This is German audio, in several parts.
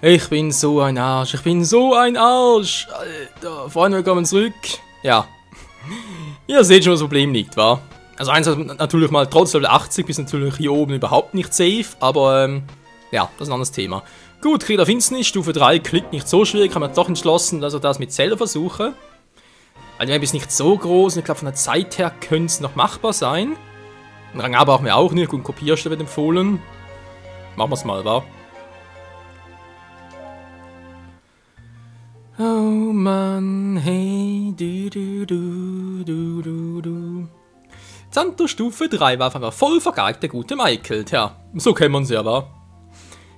Ich bin so ein Arsch, ich bin so ein Arsch. Alter, Freunde, willkommen zurück. Ja, ihr seht schon, das Problem liegt, wa? Also eins natürlich mal, trotz Level 80 bist natürlich hier oben überhaupt nicht safe, aber ja, das ist ein anderes Thema. Gut, Krieg der Finsternis, Stufe 3, klingt nicht so schwierig, haben wir doch entschlossen, dass wir das mit Zelda versuchen. Weil die Map ist nicht so groß und ich glaube von der Zeit her könnte es noch machbar sein. Den Rang A brauchen wir auch nicht, gut, Kopierstelle wird empfohlen. Machen wir es mal, wa? Oh Mann, hey, du. Zanto Stufe 3 war auf einmal voll vergeigt, der gute Michael. Tja, so kennen wir uns ja, wa?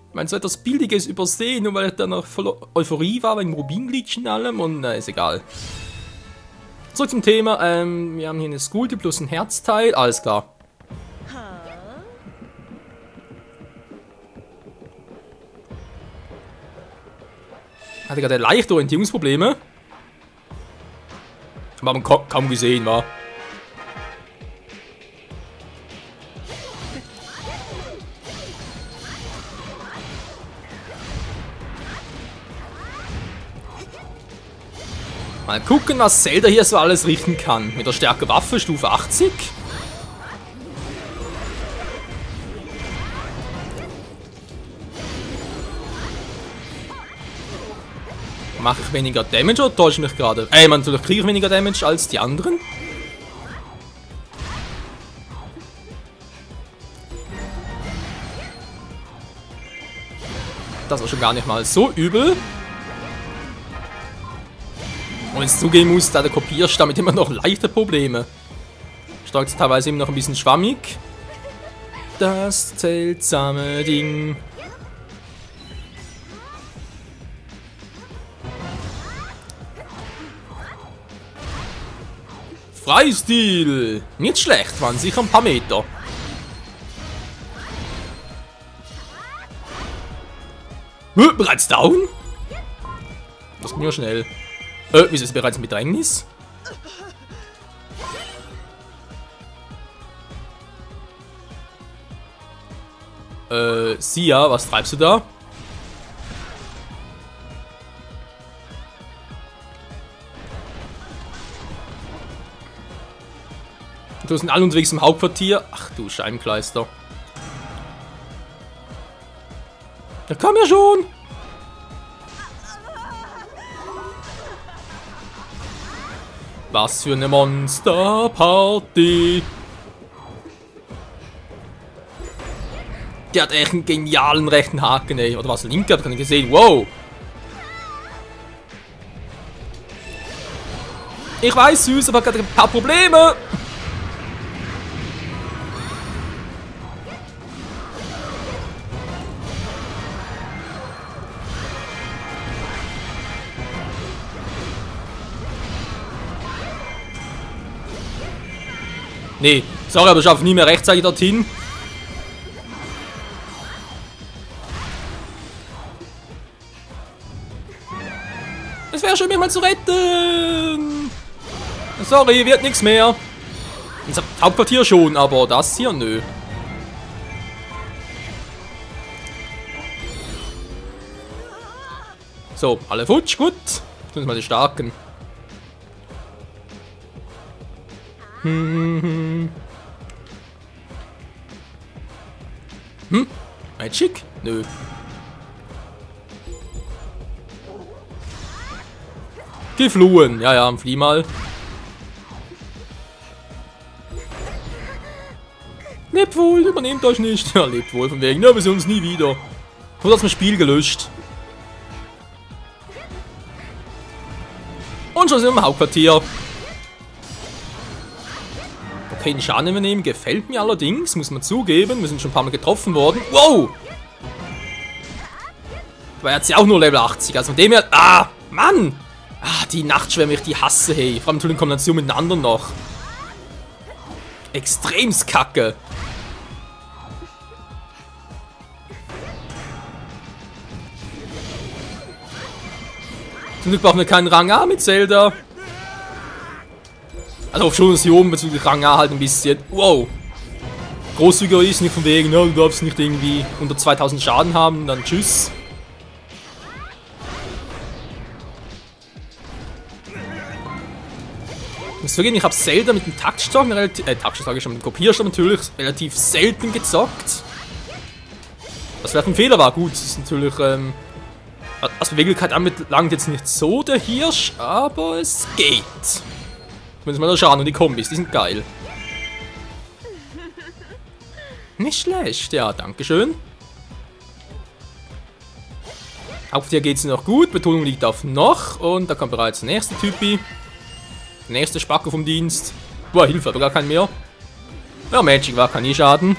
Ich meine, so etwas Billiges übersehen, nur weil ich da noch voll Euphorie war, wegen Rubinglitschen und allem und ist egal. Zurück zum Thema, wir haben hier eine Skulptur plus ein Herzteil, alles klar. Hatte gerade leichte Orientierungsprobleme. Aber man kaum gesehen, war. Mal gucken, was Zelda hier so alles richten kann. Mit der Stärke Waffe, Stufe 80. Mache ich weniger Damage oder täusche ich mich gerade? Natürlich kriege ich weniger Damage als die anderen. Das war schon gar nicht mal so übel. Und jetzt zugeben muss, da der Kopierst damit immer noch leichte Probleme. Stark ist teilweise immer noch ein bisschen schwammig. Das seltsame Ding. Freistil! Nicht schlecht, waren sicher ein paar Meter. Bereits down? Das ging ja schnell. Wieso ist es bereits im Bedrängnis? Sia, was treibst du da? Du sind alle unterwegs im Hauptquartier. Ach du Scheibenkleister. Da kam ja schon. Was für eine Monsterparty. Der hat echt einen genialen rechten Haken, ey. Oder was, linker, habt ihr gesehen? Wow. Ich weiß, süß, aber gerade ein paar Probleme. Nee, sorry, aber ich schaffe nie mehr rechtzeitig dorthin. Es wäre schön, mich mal zu retten. Sorry, wird nichts mehr. Das Hauptquartier schon, aber das hier, nö. So, alle futsch, gut. Jetzt müssen wir die Starken. Magic? Nö. Geflohen. Ja, flieh mal. Lebt wohl, übernehmt euch nicht. Ja, lebt wohl, von wegen. Ja, wir sehen uns nie wieder. Wurde aus dem Spiel gelöscht. Und schon sind wir im Hauptquartier. Okay, den Schaden, den wir nehmen, gefällt mir allerdings, muss man zugeben. Wir sind schon ein paar Mal getroffen worden. Wow! Aber er hat ja auch nur Level 80, also von dem her... Ah, Mann! Ah, die Nachtschwärme, ich die hasse, hey. Vor allem natürlich in Kombination mit den anderen noch. Extremst kacke. Zum Glück brauchen wir keinen Rang A mit Zelda. Also auf schon, dass hier oben bezüglich Rang A halt ein bisschen, wow, großzügiger ist, nicht von wegen, no, du darfst nicht irgendwie unter 2000 Schaden haben, dann tschüss. Ich muss zugeben, ich habe Zelda mit dem Taktstock, Taktstock sage ich schon, mit dem Kopierstab natürlich, relativ selten gezockt. Was vielleicht ein Fehler war, gut, das ist natürlich, als Beweglichkeit anbelangt jetzt nicht so der Hirsch, aber es geht. Zumindest mal der Schaden und die Kombis, die sind geil. Nicht schlecht, ja, dankeschön. Auf dir geht es noch gut, Betonung liegt auf noch und da kommt bereits der nächste Typi. Der nächste Spacko vom Dienst. Boah, Hilfe, aber gar keinen mehr. Ja, Magic war kein Schaden.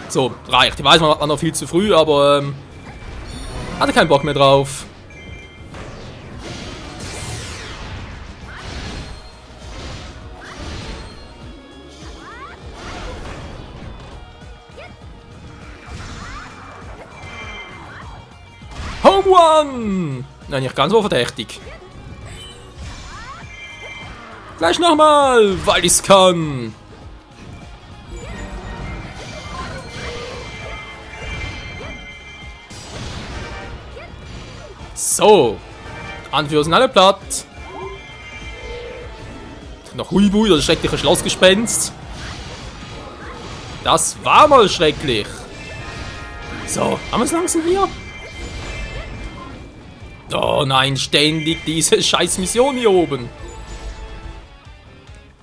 So, reicht. Ich weiß, man war noch viel zu früh, aber hatte keinen Bock mehr drauf. Home Run! Nein, nicht ganz so verdächtig. Gleich nochmal, weil ich's kann. So. Anführer sind alle platt. Noch Huibui, das schreckliche Schlossgespenst. Das war mal schrecklich. So, haben wir es langsam hier? Oh nein, ständig diese scheiß Mission hier oben.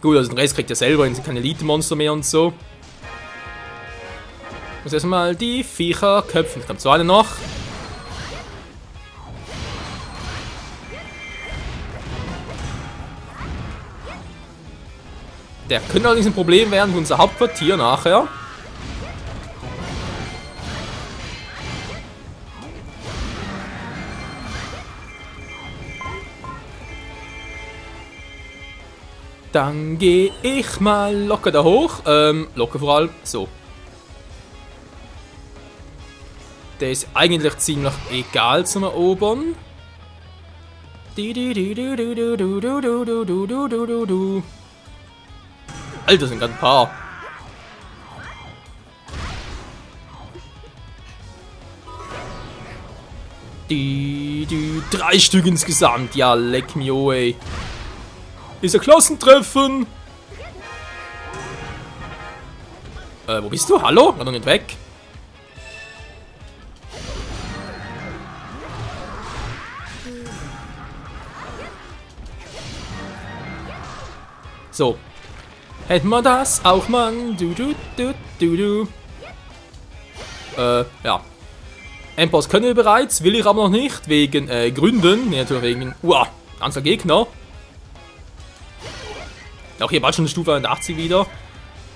Gut, also den Rest kriegt ihr selber, sind keine Elite-Monster mehr und so. Muss erstmal die Viecher köpfen. Kommt so eine noch. Der könnte allerdings ein Problem werden für unser Hauptquartier nachher. Dann gehe ich mal locker da hoch. Locker vor allem. So. Der ist eigentlich ziemlich egal zum Erobern. Alter, sind gerade ein paar. Die 3 Stück insgesamt. Ja, leck me away. Ist ein Klassentreffen. Wo bist du? Hallo? War noch nicht weg. So. Hätten wir das auch, Mann. Ja. Endboss können wir bereits, will ich aber noch nicht, wegen Gründen. Nee, natürlich wegen, Anzahl Gegner. Auch hier bald schon eine Stufe 81 wieder.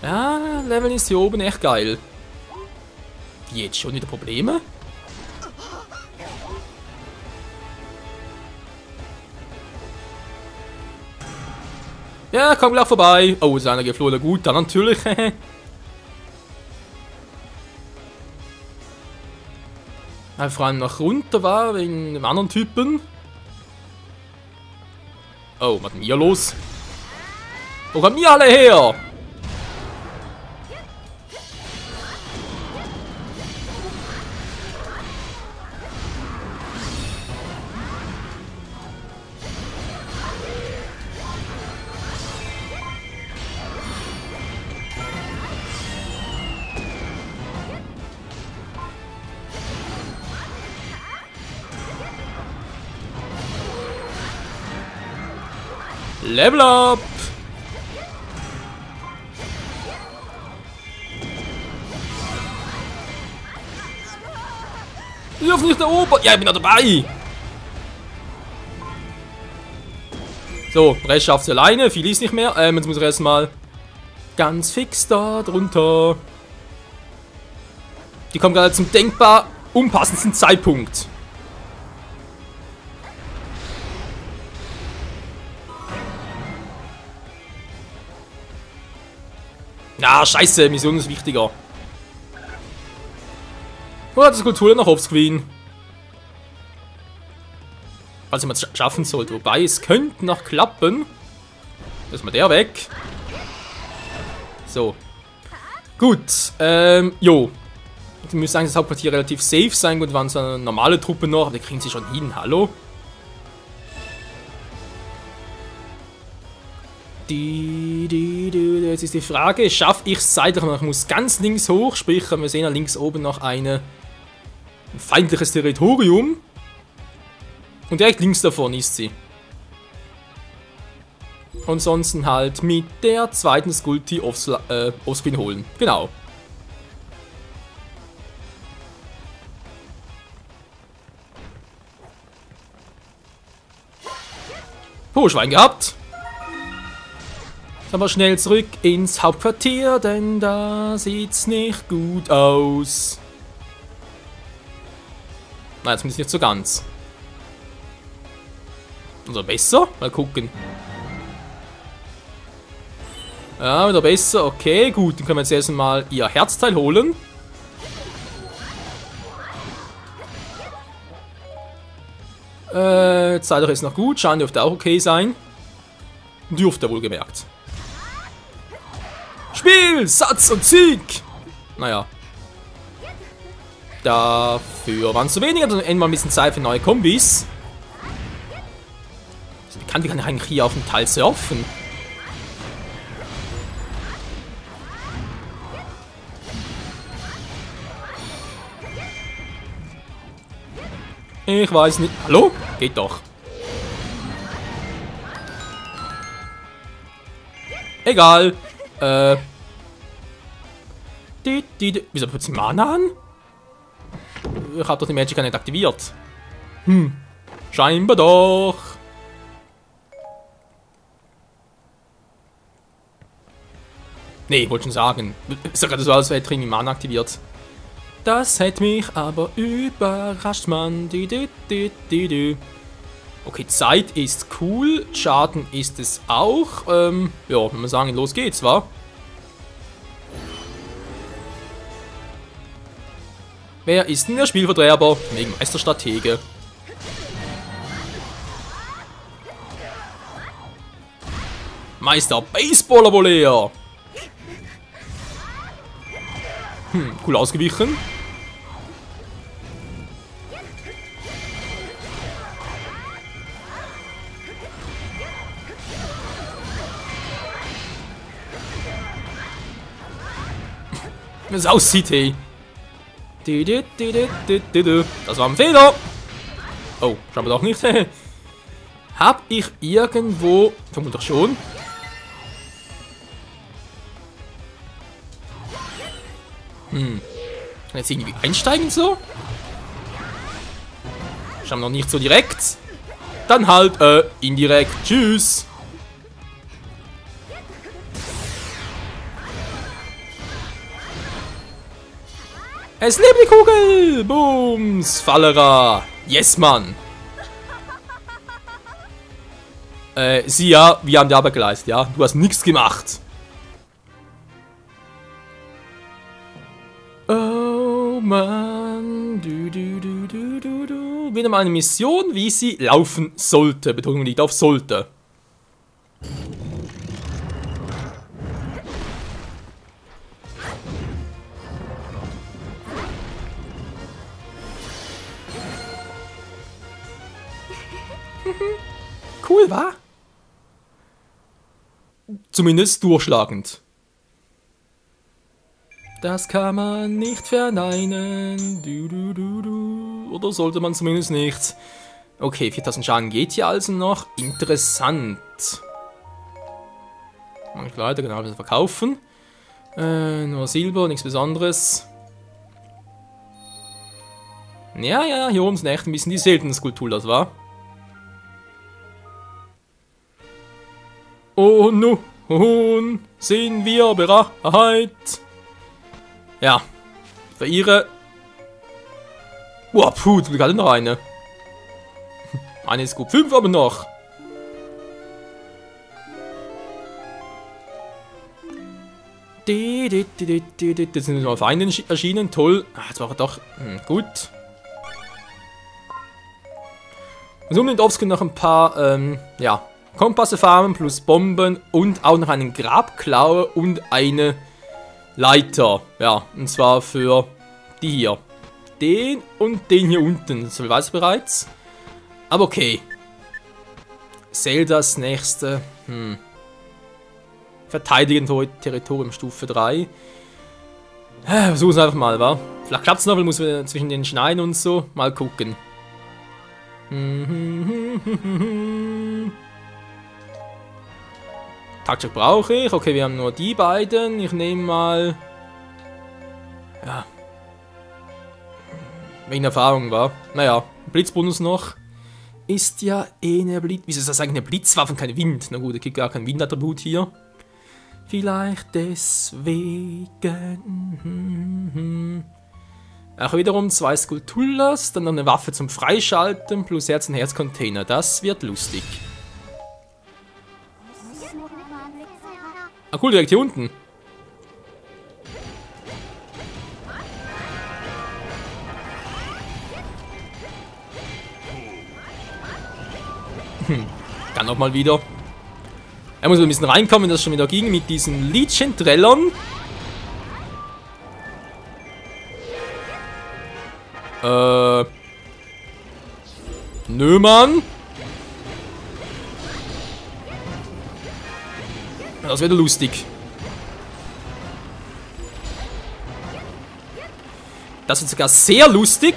Ja, Level ist hier oben echt geil. Jetzt schon wieder Probleme? Ja, komm gleich vorbei. Oh, ist einer geflohen. Gut, dann natürlich. Vor allem noch runter war, wegen dem anderen Typen. Oh, was ist denn hier los? Wo kommen die alle her? Level up! Ich darf nicht erobern! Ja, ich bin da dabei! So, Rest schafft es alleine, viel ist nicht mehr. Jetzt muss ich erstmal ganz fix da drunter. Die kommen gerade zum denkbar unpassendsten Zeitpunkt. Ja, scheiße, Mission ist wichtiger. Oder das Kultur noch offscreen. Falls ich mal schaffen sollte. Wobei, es könnte noch klappen. Da ist mal der weg. So. Gut, jo. Die müsste eigentlich das Hauptquartier relativ safe sein. Gut, waren es eine normale Truppe noch, aber die kriegen sie schon hin. Hallo? Jetzt ist die Frage, schaffe ich es seitlich noch? Ich muss ganz links hoch, sprich, wir sehen ja links oben noch ein feindliches Territorium. Und direkt links davon ist sie. Und sonst halt mit der zweiten Skulti Offspin holen. Genau. Oh, Schwein gehabt. Aber schnell zurück ins Hauptquartier, denn da sieht's nicht gut aus. Nein, zumindest nicht so ganz. Oder besser? Mal gucken. Ja, wieder besser. Okay, gut. Dann können wir jetzt erstmal ihr Herzteil holen. Zeit ist noch gut. Schaden dürfte auch okay sein. Dürfte wohlgemerkt. Spiel! Satz und Sieg! Naja. Dafür waren es zu wenig, also endlich mal ein bisschen Zeit für neue Kombis. Wie kann ich eigentlich hier auf dem Teil surfen? Ich weiß nicht. Hallo? Geht doch. Egal. Wieso plötzlich Mana an? Ich habe doch die Magic nicht aktiviert. Scheinbar doch. Nee, wollte schon sagen. Ist ja gerade so, als wäre Training Mana aktiviert. Das hätte mich aber überrascht, Mann. Okay, Zeit ist cool. Schaden ist es auch. Ja, wenn wir sagen, los geht's, wa? Wer ist denn der Spielvertreiber? Wegen Meisterstratege. Meister Baseballer-Volley. Cool ausgewichen. Wie es aussieht, hey. Das war ein Fehler. Oh, scheinbar doch nicht. Hab ich irgendwo... Vermutlich schon. Kann jetzt irgendwie einsteigen so? Scheinbar noch nicht so direkt. Dann halt, indirekt. Tschüss. Es lebt die Kugel! Booms! Fallera! Yes, Mann! Sie ja, wir haben die Arbeit geleistet, ja? Du hast nichts gemacht. Oh, Mann. Wieder mal eine Mission, wie sie laufen sollte. Betonung liegt auf sollte. Cool, wa? Zumindest durchschlagend. Das kann man nicht verneinen. Oder sollte man zumindest nicht. Okay, 4000 Schaden geht hier also noch. Interessant. Mach ich weiter, genau, wir verkaufen. Nur Silber, nichts Besonderes. Ja, hier oben sind echt ein bisschen die seltenen Skulpturen, das war. Oh, nun sind wir bereit. Ja, für ihre... Wow, puh, du gerade noch eine. Eine ist gut, 5 aber noch. Das sind noch Feinde erschienen, toll. Ah, jetzt war er doch gut. Und so mit Offscreen noch ein paar, ja, Kompasse farmen plus Bomben und auch noch einen Grabklaue und eine Leiter. Ja, und zwar für die hier. Den und den hier unten. So viel weiß ich bereits. Aber okay. Zeldas nächste. Verteidigen Territorium Stufe 3. Versuchen es einfach mal, wa? Vielleicht klappt es noch, weil muss wir zwischen den Schneiden und so. Mal gucken. Taktik brauche ich. Okay, wir haben nur die beiden. Ich nehme mal... Ja. Wegen Erfahrung, wa? Naja, Blitzbonus noch. Ist ja eh eine Blitz... Wieso ist das eigentlich eine Blitzwaffe und kein Wind? Na gut, es gibt gar kein Windattribut hier. Vielleicht deswegen... Auch wiederum 2 Skulptulas, dann noch eine Waffe zum Freischalten plus Herz- und Herzcontainer. Das wird lustig. Ah cool, direkt hier unten. Dann nochmal wieder. Er muss ein bisschen reinkommen, wenn das schon wieder ging mit diesen Liedchen-Trellern. Nö, Mann. Das wird lustig. Das wird sogar sehr lustig.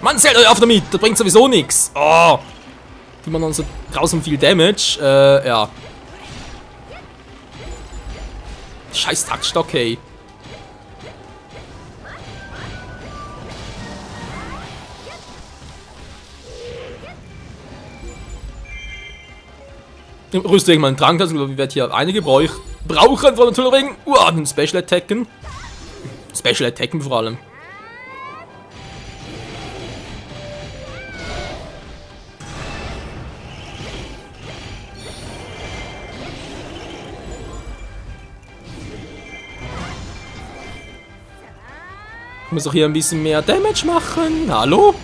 Mann, zählt euch auf damit. Das bringt sowieso nichts. Oh. Die machen dann so draußen viel Damage. Ja. Scheiß Taktstock, hey. Rüste ich mal einen Trank, also ich werde hier einige brauchen von der Tullering. Den Special Attacken. Special Attacken vor allem. Ich muss doch hier ein bisschen mehr Damage machen. Hallo?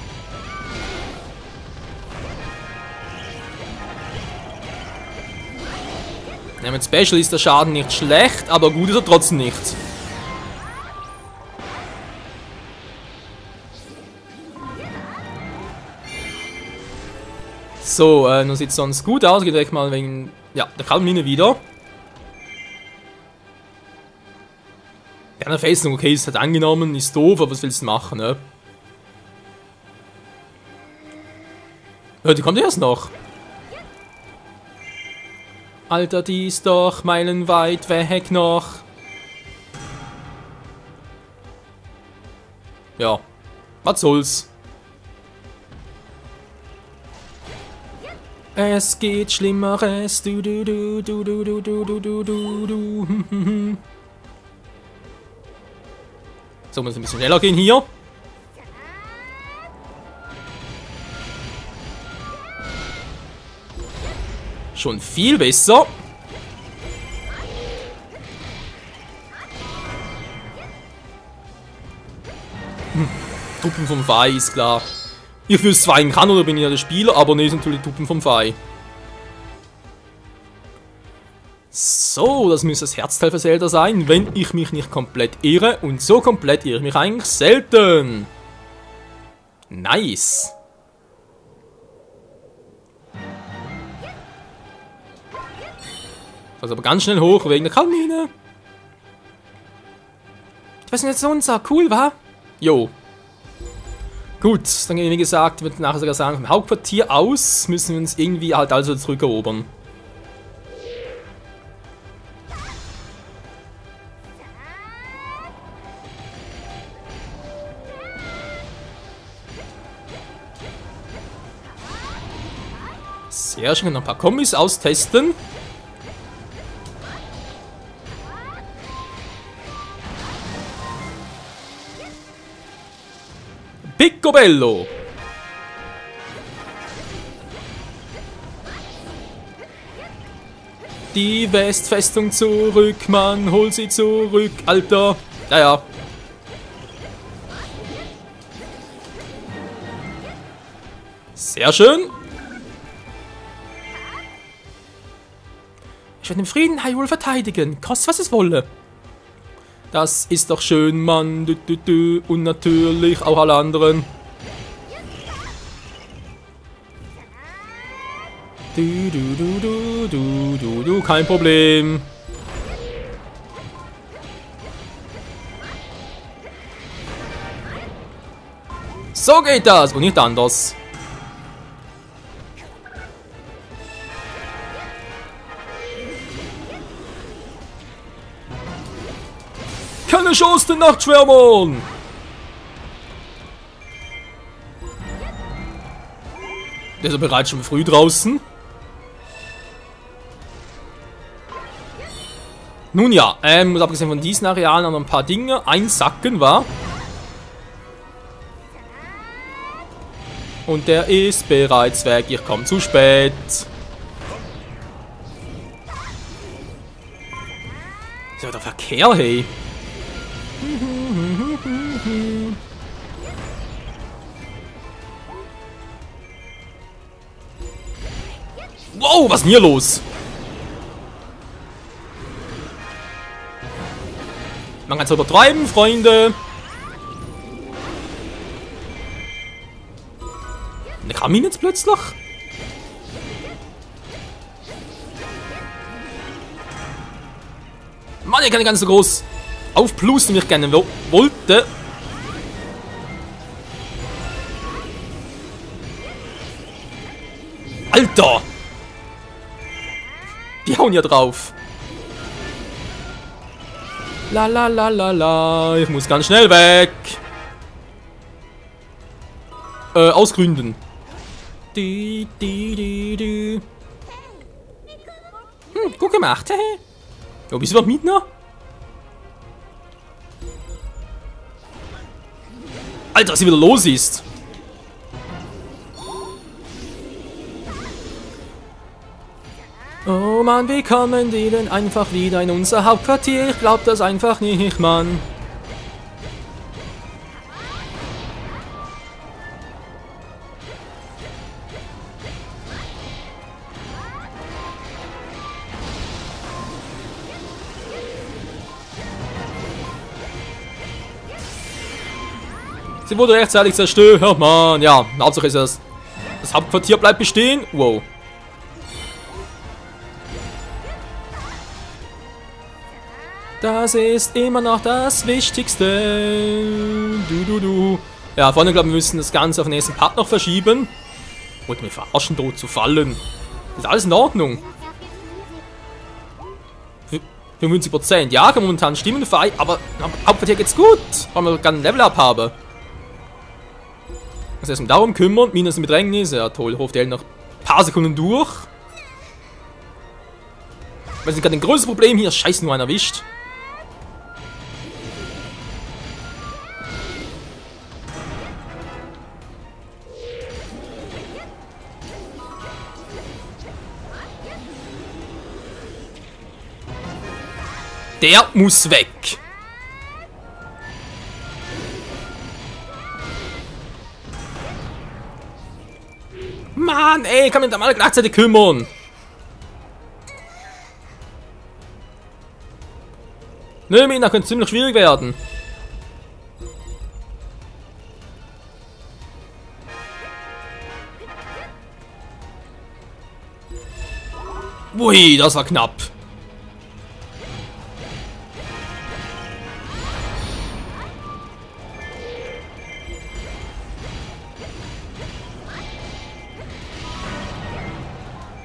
Ja, mit Special ist der Schaden nicht schlecht, aber gut ist er trotzdem nicht. So, nun sieht es sonst gut aus. Geht direkt mal wegen... Ja, der Kalmine wieder. Ja, eine Festung, okay, ist halt angenommen, ist doof, aber was willst du machen, ne? Ja, die kommt erst noch. Alter, die ist doch meilenweit weg noch. Ja, was soll's. Es geht Schlimmeres, du. So, muss ein bisschen schneller gehen hier. Schon viel besser. Truppen vom Fei ist klar. Ich fürs Zweien kann oder bin ich ja der Spieler, aber ne, ist natürlich Truppen vom Fei. So, das müsste das Herzteil für Zelda sein, wenn ich mich nicht komplett irre. Und so komplett irre ich mich eigentlich selten. Nice. Also aber ganz schnell hoch wegen der Kalmine. Was ist denn jetzt unser? Cool, wa? Jo. Gut, dann wie gesagt, wird nachher sogar sagen, vom Hauptquartier aus müssen wir uns irgendwie halt also zurückerobern. Sehr schön, noch ein paar Kombis austesten. Picobello! Die Westfestung zurück, Mann, hol sie zurück, Alter. Ja, ja. Sehr schön. Ich werde den Frieden Hyrule verteidigen, koste was es wolle. Das ist doch schön, Mann. Und natürlich auch alle anderen. Kein Problem. So geht das und nicht anders. Keine Chance, den Nachtschwärmern! Der ist ja bereits schon früh draußen. Nun ja, muss abgesehen von diesen Arealen noch ein paar Dinge einsacken, war. Und der ist bereits weg, ich komme zu spät. Ist ja der Verkehr, hey. Wow, was ist denn hier los? Man kann es übertreiben, Freunde. Da kam ihn jetzt plötzlich. Mann, ich kann nicht ganz so groß aufplusten, wie ich gerne wollte. Alter! Die hauen ja drauf. La la la la la. Ich muss ganz schnell weg. Aus Gründen. Gut gemacht, hey. Wo bist du überhaupt mit noch? Alter, was hier wieder los ist. Oh Mann, wie kommen die denn einfach wieder in unser Hauptquartier? Ich glaub das einfach nicht, Mann. Sie wurde rechtzeitig zerstört, Mann. Ja, Hauptsache ist das Hauptquartier bleibt bestehen. Wow. Das ist immer noch das Wichtigste. Ja, vorne glaube ich, wir müssen das Ganze auf den nächsten Part noch verschieben. Wollte mir verarschen, droht zu fallen. Ist alles in Ordnung. 55%. Ja, kann momentan stimmen, aber Hauptquartier geht's gut, weil wir gerade ein Level-Up haben. Also erstmal darum kümmern, Minus im Bedrängnis, ja toll, hofft er noch ein paar Sekunden durch. Wir sind gerade ein größeres Problem hier, scheiße, nur einer erwischt. Der muss weg. Mann, ey, kann mich da mal gleichzeitig kümmern. Nö, Mina, könnte ziemlich schwierig werden. Ui, das war knapp.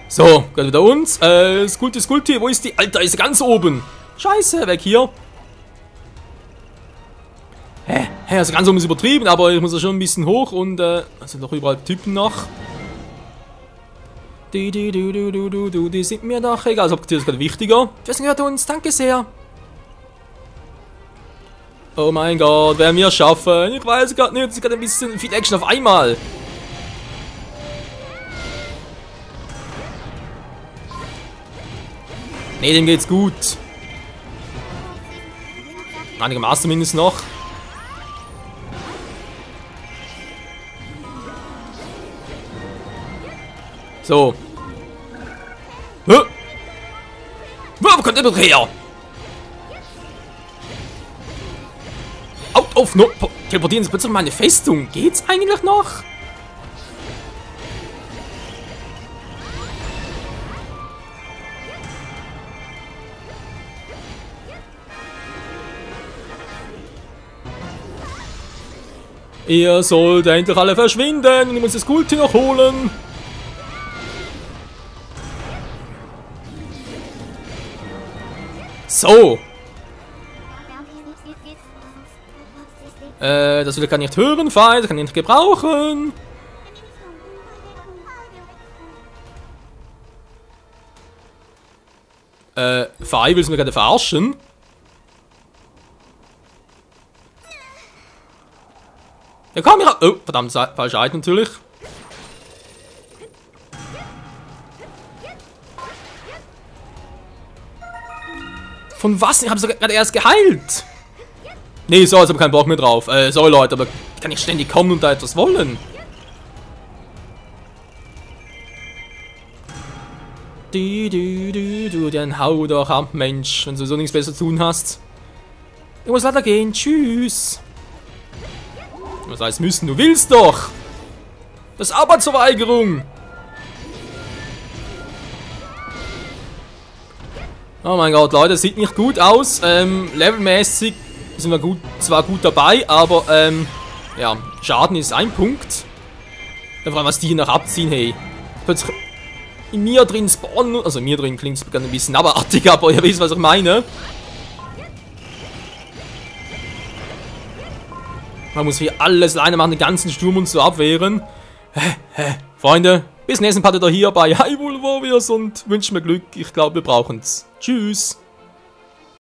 So, geht wieder uns. Skulti, wo ist die? Alter, ist ganz oben. Scheiße, weg hier. Hä, also ganz oben ist übertrieben, aber ich muss ja schon ein bisschen hoch und, also noch überall Typen noch. Die sind mir doch egal, also das ist gerade wichtiger. Das gehört uns, danke sehr. Oh mein Gott, werden wir es schaffen? Ich weiß gerade nicht, es ist gerade ein bisschen viel Action auf einmal. Ne, dem geht's gut. Einigermaßen zumindest noch. So. Hä? Wo kommt der doch her? Out of no... Teleportieren Sie plötzlich meine Festung. Geht's eigentlich noch? Ihr sollt endlich alle verschwinden und ich muss das Gulti noch holen. So. Das will ich gar nicht hören, Feind, das kann ich nicht gebrauchen. Fei, willst du mich gerade verarschen? Ja, komm, ja. Oh, verdammt, falsche Item natürlich. Von was? Ich habe es gerade erst geheilt. Nee, so, jetzt habe ich keinen Bock mehr drauf. Sorry Leute, aber ich kann nicht ständig kommen und da etwas wollen. Dann hau doch ab, Mensch, wenn du so nichts besser zu tun hast. Ich muss leider gehen, tschüss. Was heißt müssen? Du willst doch! Das ist Arbeitsverweigerung! Oh mein Gott, Leute, das sieht nicht gut aus. Levelmäßig sind wir zwar gut dabei, aber ja, Schaden ist ein Punkt. Vor allem, was die hier noch abziehen, hey. Plötzlich in mir drin spawnen, also in mir drin klingt es ein bisschen abartig, aber ihr wisst, was ich meine. Man muss hier alles alleine machen, den ganzen Sturm und so abwehren. Freunde, bis nächsten Part wieder hier bei Hyrule Warriors und wünsche mir Glück. Ich glaube, wir brauchen es. Tschüss.